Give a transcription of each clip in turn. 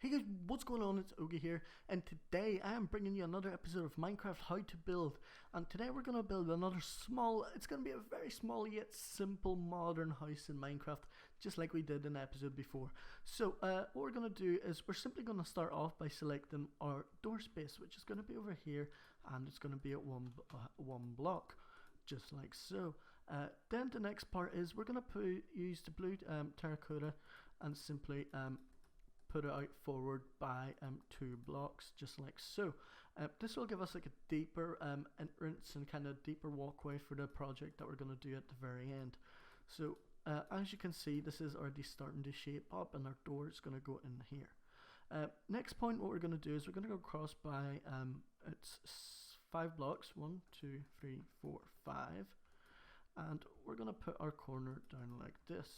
Hey guys, what's going on? It's Ogie here, and today I am bringing you another episode of Minecraft How to Build. And today we're going to build another it's going to be a very small yet simple modern house in Minecraft, just like we did in the episode before. So what we're going to do is we're simply going to start off by selecting our door space, which is going to be over here, and it's going to be at one block, just like so. Then the next part is we're going to use the blue terracotta and simply put it out forward by 2 blocks, just like so. This will give us like a deeper entrance and kind of deeper walkway for the project that we're going to do at the very end. So as you can see, this is already starting to shape up, and our door is going to go in here. Next point, what we're going to do is we're going to go across by it's 5 blocks, 1 2 3 4 5, and we're going to put our corner down like this.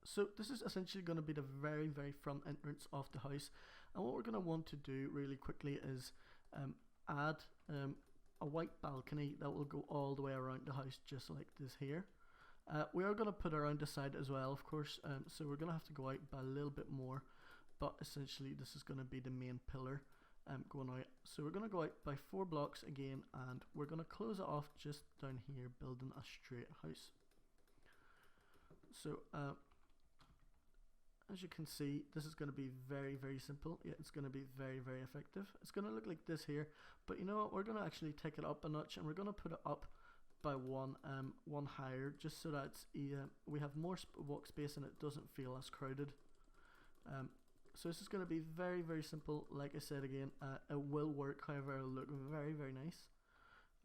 So this is essentially going to be the very front entrance of the house, and what we're going to want to do really quickly is add a white balcony that will go all the way around the house, just like this here. We are going to put around the side as well, of course, so we're going to have to go out by a little bit more, but essentially this is going to be the main pillar going out. So we're going to go out by 4 blocks again, and we're going to close it off just down here, building a straight house. So as you can see, this is going to be very simple. Yeah, it's going to be very effective. It's going to look like this here, but you know what, we're going to actually take it up a notch, and we're going to put it up by one higher, just so that we have more walk space and it doesn't feel as crowded. So this is going to be very simple. Like I said again, it will work, however it'll look very nice.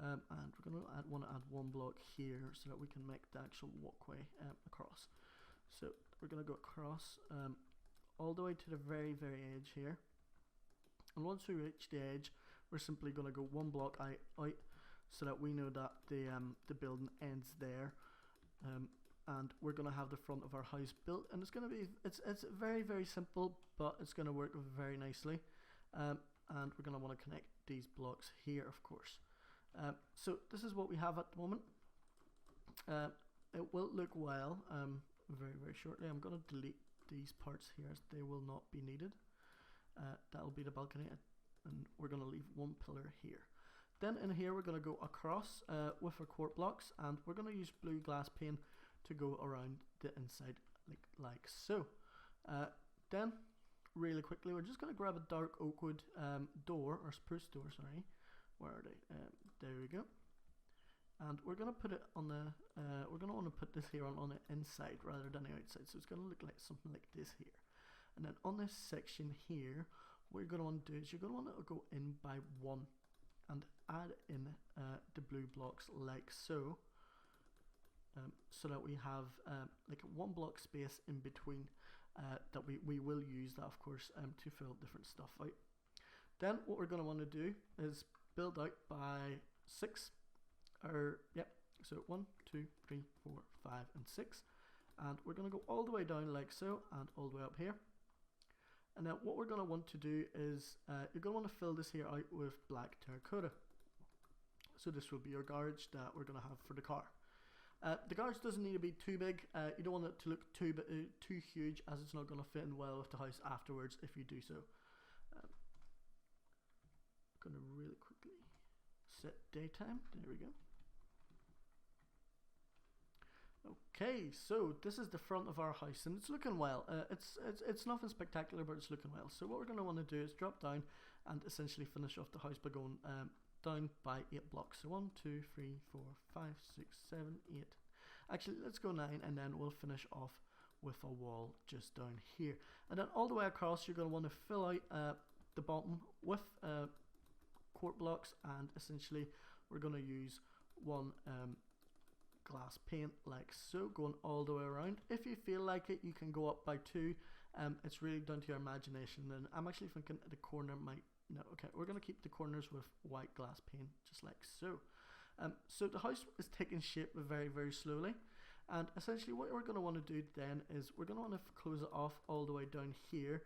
And we're going to want to add 1 block here so that we can make the actual walkway across. So we're going to go across all the way to the very edge here, and once we reach the edge, we're simply going to go 1 block out so that we know that the building ends there. And we're going to have the front of our house built, and it's going to be it's very simple, but it's going to work very nicely. And we're going to want to connect these blocks here, of course. So this is what we have at the moment. It will look well very shortly. I'm going to delete these parts here as they will not be needed. That'll be the balcony, and we're going to leave 1 pillar here. Then in here we're going to go across with our quart blocks, and we're going to use blue glass pane to go around the inside like so. Then really quickly, we're just going to grab a dark oak wood door, or spruce door, sorry. Where are they? There we go. And we're going to put it on the we're going to want to put this here on the inside rather than the outside, so it's going to look like something like this here. And then on this section here, what you're going to want to do is you're going to want to go in by 1 and add in the blue blocks like so, so that we have like a 1 block space in between that we will use that, of course, to fill different stuff out. Then what we're going to want to do is build out by 6, or yep, so 1 2 3 4 5 and 6, and we're going to go all the way down like so, and all the way up here. And then what we're going to want to do is you're going to want to fill this here out with black terracotta. So this will be your garage that we're going to have for the car. The garage doesn't need to be too big. You don't want it to look too huge, as it's not going to fit in well with the house afterwards if you do so. Going to really quickly set daytime. There we go. Okay, so this is the front of our house, and it's looking well. It's nothing spectacular, but it's looking well. So what we're going to want to do is drop down and essentially finish off the house by going down by 8 blocks. So 1 2 3 4 5 6 7 8. Actually, let's go 9, and then we'll finish off with a wall just down here. And then all the way across, you're going to want to fill out the bottom with quart blocks, and essentially we're going to use 1 glass pane like so, going all the way around. If you feel like it, you can go up by 2. It's really down to your imagination, and I'm actually thinking the corner might, no, okay, we're going to keep the corners with white glass pane, just like so. So the house is taking shape very slowly, and essentially what we're going to want to do then is we're going to want to close it off all the way down here,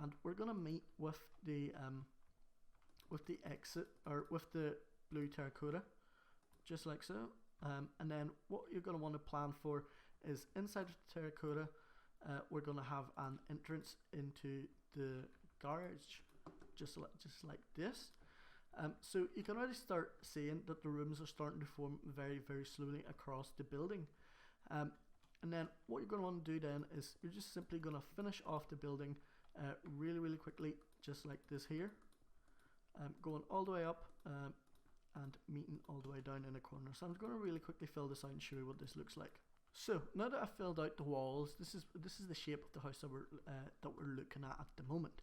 and we're going to meet with the exit, or with the blue terracotta, just like so. And then what you're going to want to plan for is inside of the terracotta, we're going to have an entrance into the garage, just like this. So you can already start seeing that the rooms are starting to form very, very slowly across the building. And then what you're going to want to do then is you're just simply going to finish off the building really, really quickly, just like this here. Going all the way up and meeting all the way down in the corner. So I'm going to really quickly fill this out and show you what this looks like. So now that I've filled out the walls, this is the shape of the house that we're looking at the moment.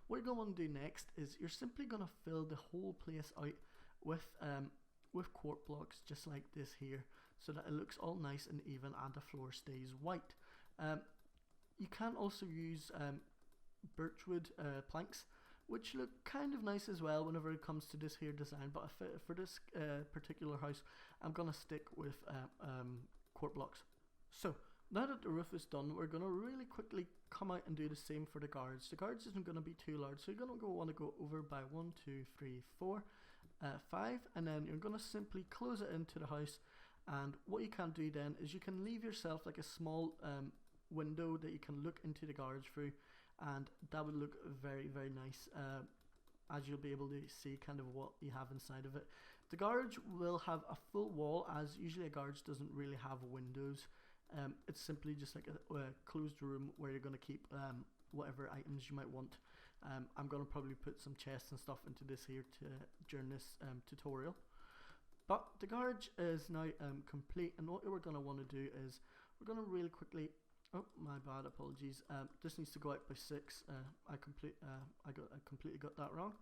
What you're going to want to do next is you're simply going to fill the whole place out with quart blocks, just like this here, so that it looks all nice and even and the floor stays white. You can also use birchwood planks, which look kind of nice as well whenever it comes to this here design, but for this particular house I'm gonna stick with quart blocks. So now that the roof is done, we're gonna really quickly come out and do the same for the guards. The guards isn't gonna be too large, so you're gonna want to go over by 1, 2, 3, 4, 5, and then you're gonna simply close it into the house. And what you can do then is you can leave yourself like a small window that you can look into the garage through, and that would look very, very nice, as you'll be able to see kind of what you have inside of it. The garage will have a full wall, as usually a garage doesn't really have windows. It's simply just like a closed room where you're going to keep whatever items you might want. I'm going to probably put some chests and stuff into this here during this tutorial. But the garage is now complete, and what we're going to want to do is we're going to really quickly, oh my bad, apologies, this needs to go out by 6. I completely got that wrong.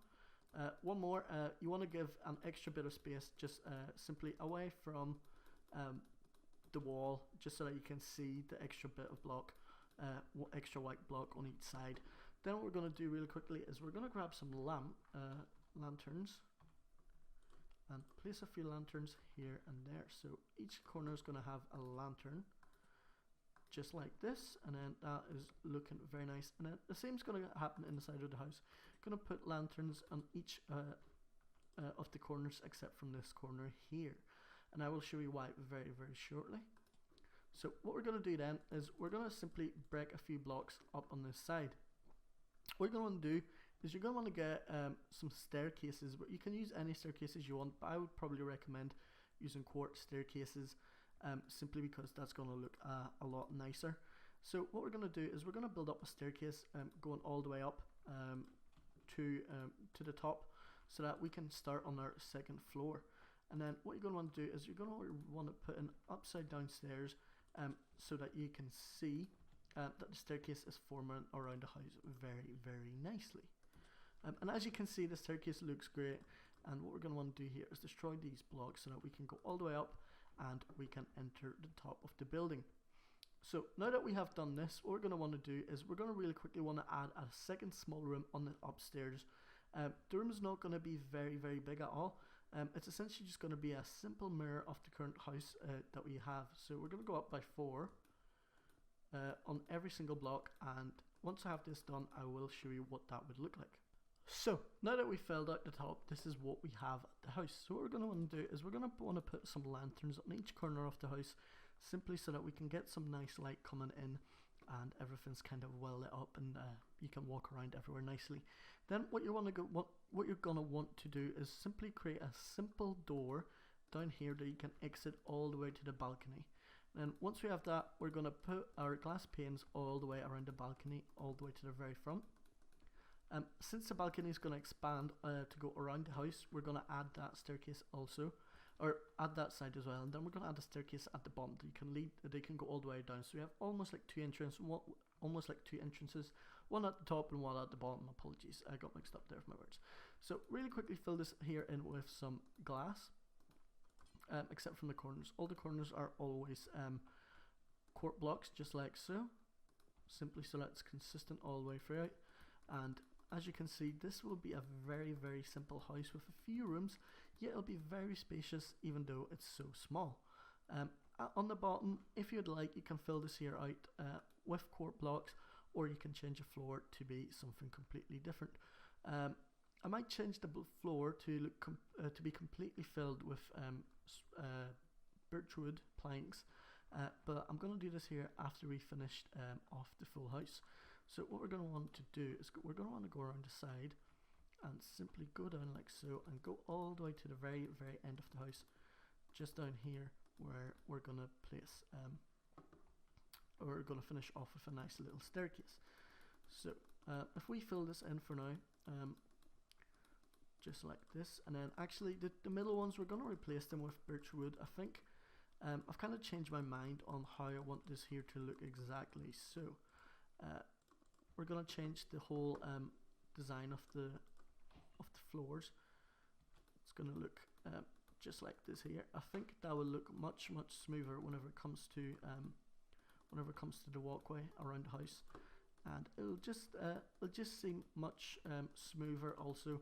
One more, you want to give an extra bit of space just simply away from the wall, just so that you can see the extra bit of block, extra white block on each side. Then what we're going to do really quickly is we're going to grab some lanterns and place a few lanterns here and there. So each corner is going to have a lantern, just like this, and then that is looking very nice. And then the same is going to happen in the side of the house. Going to put lanterns on each of the corners except from this corner here, and I will show you why very, very shortly. So what we're going to do then is we're going to simply break a few blocks up on this side. What you're going to want to do is you're going to want to get some staircases, but you can use any staircases you want, but I would probably recommend using quartz staircases, simply because that's going to look a lot nicer. So what we're going to do is we're going to build up a staircase going all the way up to the top, so that we can start on our second floor. And then what you're going to want to do is you're going to want to put an upside down stairs, so that you can see that the staircase is forming around the house very, very nicely. And as you can see, the staircase looks great, and what we're going to want to do here is destroy these blocks so that we can go all the way up and we can enter the top of the building. So now that we have done this, what we're going to want to do is we're going to really quickly want to add a second small room on the upstairs. The room is not going to be very, very big at all. It's essentially just going to be a simple mirror of the current house that we have. So we're going to go up by 4 on every single block, and once I have this done, I will show you what that would look like. So now that we filled out the top, this is what we have at the house. So what we're going to want to do is we're going to want to put some lanterns on each corner of the house, simply so that we can get some nice light coming in and everything's kind of well lit up, and you can walk around everywhere nicely. Then what you're going to want to do is simply create a simple door down here that you can exit all the way to the balcony. And once we have that, we're going to put our glass panes all the way around the balcony, all the way to the very front. Since the balcony is going to expand to go around the house, we're going to add that staircase also, or add that side as well, and then we're going to add a staircase at the bottom that they can go all the way down. So we have almost like two entrances, one at the top and one at the bottom. Apologies, I got mixed up there with my words. So really quickly fill this here in with some glass, except from the corners. All the corners are always quart blocks, just like so, simply so that it's consistent all the way throughout. And as you can see, this will be a very, very simple house with a few rooms, yet it'll be very spacious even though it's so small. On the bottom, if you'd like, you can fill this here out with quart blocks, or you can change the floor to be something completely different. I might change the floor to be completely filled with birchwood planks, but I'm going to do this here after we finished off the full house. So what we're going to want to do is we're going to want to go around the side and simply go down like so and go all the way to the very end of the house, just down here where we're going to place we're going to finish off with a nice little staircase. So if we fill this in for now, just like this, and then actually the middle ones, we're going to replace them with birch wood. I think I've kind of changed my mind on how I want this here to look exactly. So we're going to change the whole design of the floors. It's going to look just like this here. I think that will look much smoother whenever it comes to the walkway around the house, and it'll just seem much smoother also.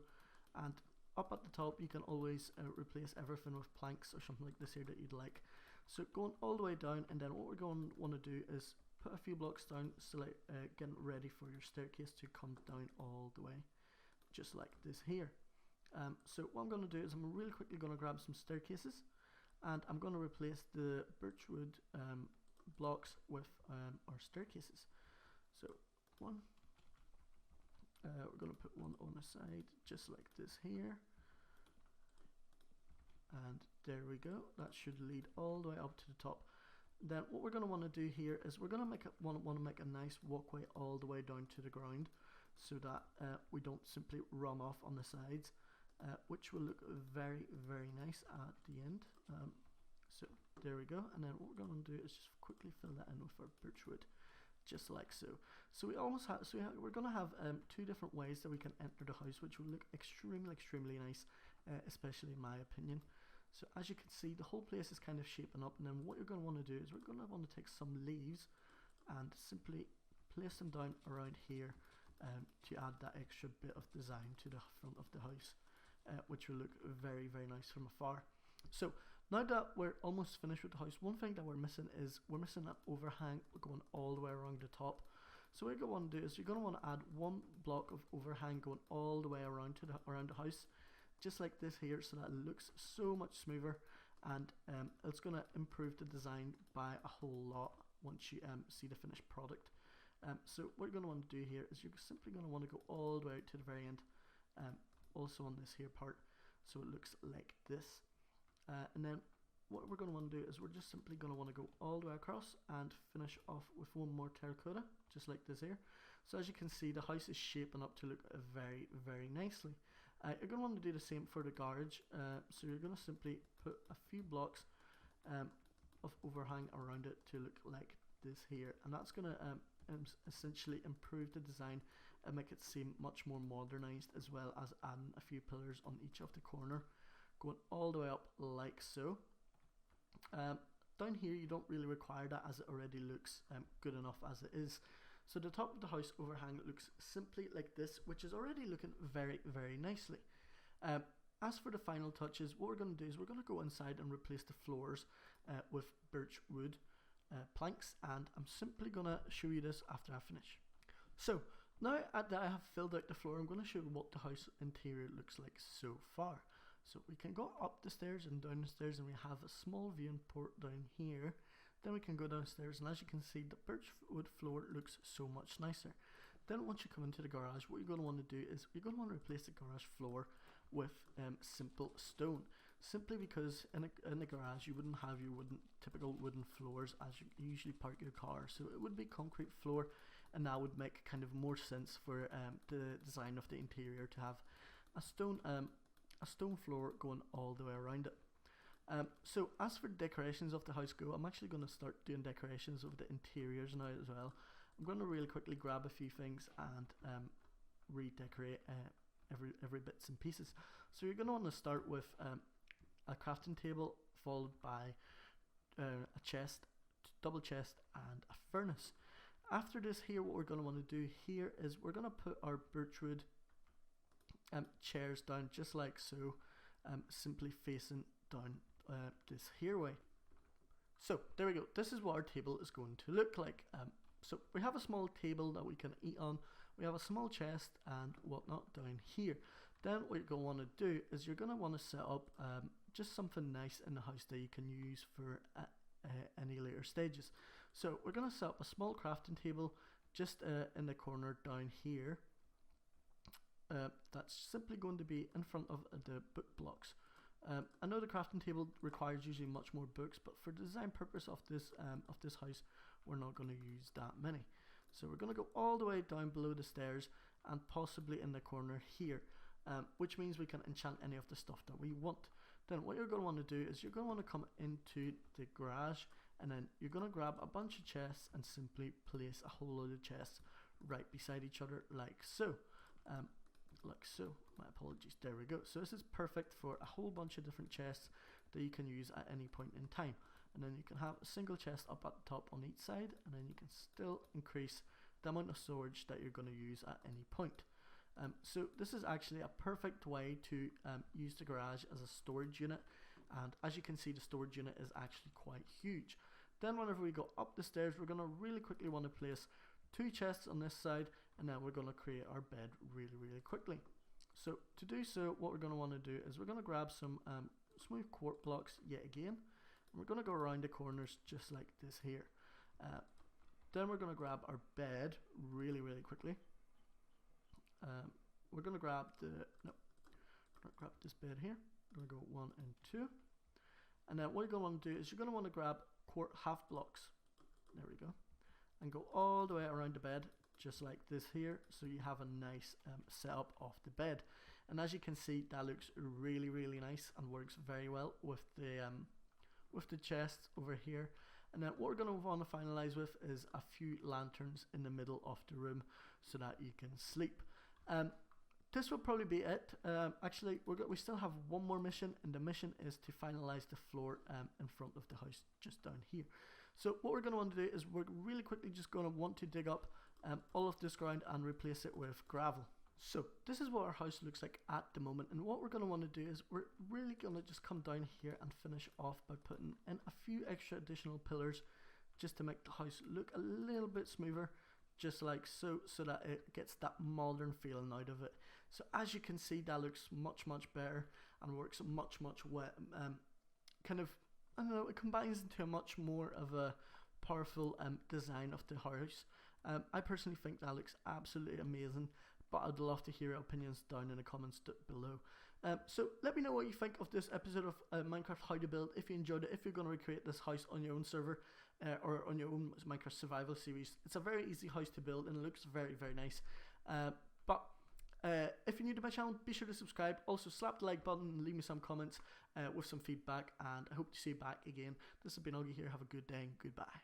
And up at the top you can always replace everything with planks or something like this here that you'd like. So going all the way down, and then what we're going to want to do is put a few blocks down, so like getting ready for your staircase to come down all the way, just like this here. So what I'm going to do is I'm really quickly going to grab some staircases, and I'm going to replace the birchwood blocks with our staircases. So one, we're going to put one on the side just like this here, and there we go. That should lead all the way up to the top. Then what we're going to want to do here is we're going to want to make a nice walkway all the way down to the ground, so that we don't simply run off on the sides, which will look very nice at the end. So there we go. And then what we're going to do is just quickly fill that in with our birchwood, just like so. So we almost have, we're going to have two different ways that we can enter the house, which will look extremely nice, especially in my opinion. So as you can see, the whole place is kind of shaping up, and then what you're going to want to do is we're going to want to take some leaves and simply place them down around here to add that extra bit of design to the front of the house, which will look very nice from afar. So now that we're almost finished with the house, one thing that we're missing is we're missing an overhang going all the way around the top. So what you're going to do is you're going to want to add one block of overhang going all the way around to around the house, just like this here, so that it looks so much smoother, and it's going to improve the design by a whole lot once you see the finished product. So what you're going to want to do here is you're simply going to want to go all the way out to the very end, also on this here part, so it looks like this. And then what we're going to want to do is we're just simply going to want to go all the way across and finish off with one more terracotta, just like this here. So as you can see, the house is shaping up to look very nicely. You're going to want to do the same for the garage. So you're going to simply put a few blocks of overhang around it to look like this here, and that's going to essentially improve the design and make it seem much more modernized, as well as adding a few pillars on each of the corner, going all the way up like so. Down here you don't really require that, as it already looks good enough as it is. So the top of the house overhang looks simply like this, which is already looking very nicely. As for the final touches, what we're going to do is we're going to go inside and replace the floors with birch wood planks, and I'm simply going to show you this after I finish. So now that I have filled out the floor, I'm going to show you what the house interior looks like so far. So we can go up the stairs and down the stairs, and we have a small viewing port down here. Then we can go downstairs, and as you can see, the birch wood floor looks so much nicer. Then once you come into the garage, what you're going to want to do is you're going to want to replace the garage floor with simple stone, simply because in the garage you wouldn't have your typical wooden floors as you usually park your car. So it would be concrete floor, and that would make kind of more sense for the design of the interior to have a stone floor going all the way around it. So as for decorations of the house go, I'm actually going to start doing decorations of the interiors now as well. I'm going to really quickly grab a few things and redecorate every bits and pieces. So you're going to want to start with a crafting table, followed by a chest, double chest, and a furnace. After this here, what we're going to want to do here is we're going to put our birchwood chairs down just like so, simply facing down this here way. So there we go. This is what our table is going to look like. So we have a small table that we can eat on. We have a small chest and whatnot down here. Then what you're going to want to do is you're going to want to set up just something nice in the house that you can use for any later stages. So we're going to set up a small crafting table just in the corner down here. That's simply going to be in front of the book blocks. I know the crafting table requires usually much more books, but for the design purpose of this house, we're not going to use that many. So we're going to go all the way down below the stairs and possibly in the corner here, which means we can enchant any of the stuff that we want. Then what you're going to want to do is you're going to want to come into the garage, and then you're going to grab a bunch of chests and simply place a whole load of chests right beside each other like so. Like so. My apologies. There we go. So this is perfect for a whole bunch of different chests that you can use at any point in time. And then you can have a single chest up at the top on each side, and then you can still increase the amount of storage that you're going to use at any point. So this is actually a perfect way to use the garage as a storage unit, and as you can see, the storage unit is actually quite huge. Then whenever we go up the stairs, we're going to really quickly want to place 2 chests on this side, and then we're going to create our bed really quickly. So to do so, what we're going to want to do is we're going to grab some smooth quartz blocks yet again, and we're going to go around the corners just like this here. Then we're going to grab our bed really quickly. We're going to grab grab this bed here. We're going to go 1 and 2, and then what you're going to want to do is you're going to want to grab quartz half blocks. There we go, and go all the way around the bed just like this here, so you have a nice setup of the bed. And as you can see, that looks really nice and works very well with the chest over here. And then what we're going to want to finalize with is a few lanterns in the middle of the room so that you can sleep. This will probably be it. Actually, we still have one more mission, and the mission is to finalize the floor in front of the house just down here. So what we're going to want to do is we're really quickly just going to want to dig up all of this ground and replace it with gravel. So this is what our house looks like at the moment, and what we're going to want to do is we're really going to just come down here and finish off by putting in a few extra additional pillars just to make the house look a little bit smoother, just like so that it gets that modern feeling out of it. So as you can see, that looks much better and works much well. Kind of, I don't know, it combines into a much more of a powerful design of the house. I personally think that looks absolutely amazing, but I'd love to hear your opinions down in the comments below. So let me know what you think of this episode of Minecraft How to Build. If you enjoyed it, if you're going to recreate this house on your own server or on your own Minecraft survival series. It's a very easy house to build and it looks very nice. But if you're new to my channel, be sure to subscribe. Also slap the like button and leave me some comments with some feedback, and I hope to see you back again. This has been Augie here. Have a good day and goodbye.